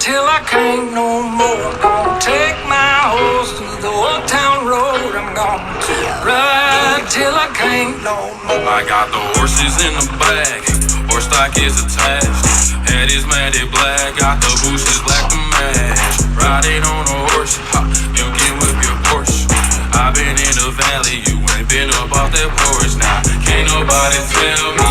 till I can't no more. Gonna take my horse to the old town road. I'm gonna ride till I can't no more. I got the horses in the bag, horse stock is attached. Head is matted black, got the bushes black to match. Riding on a horse, ha, you can whip your Porsche. I've been in the valley, you ain't been up off that porch. Now, can't nobody tell me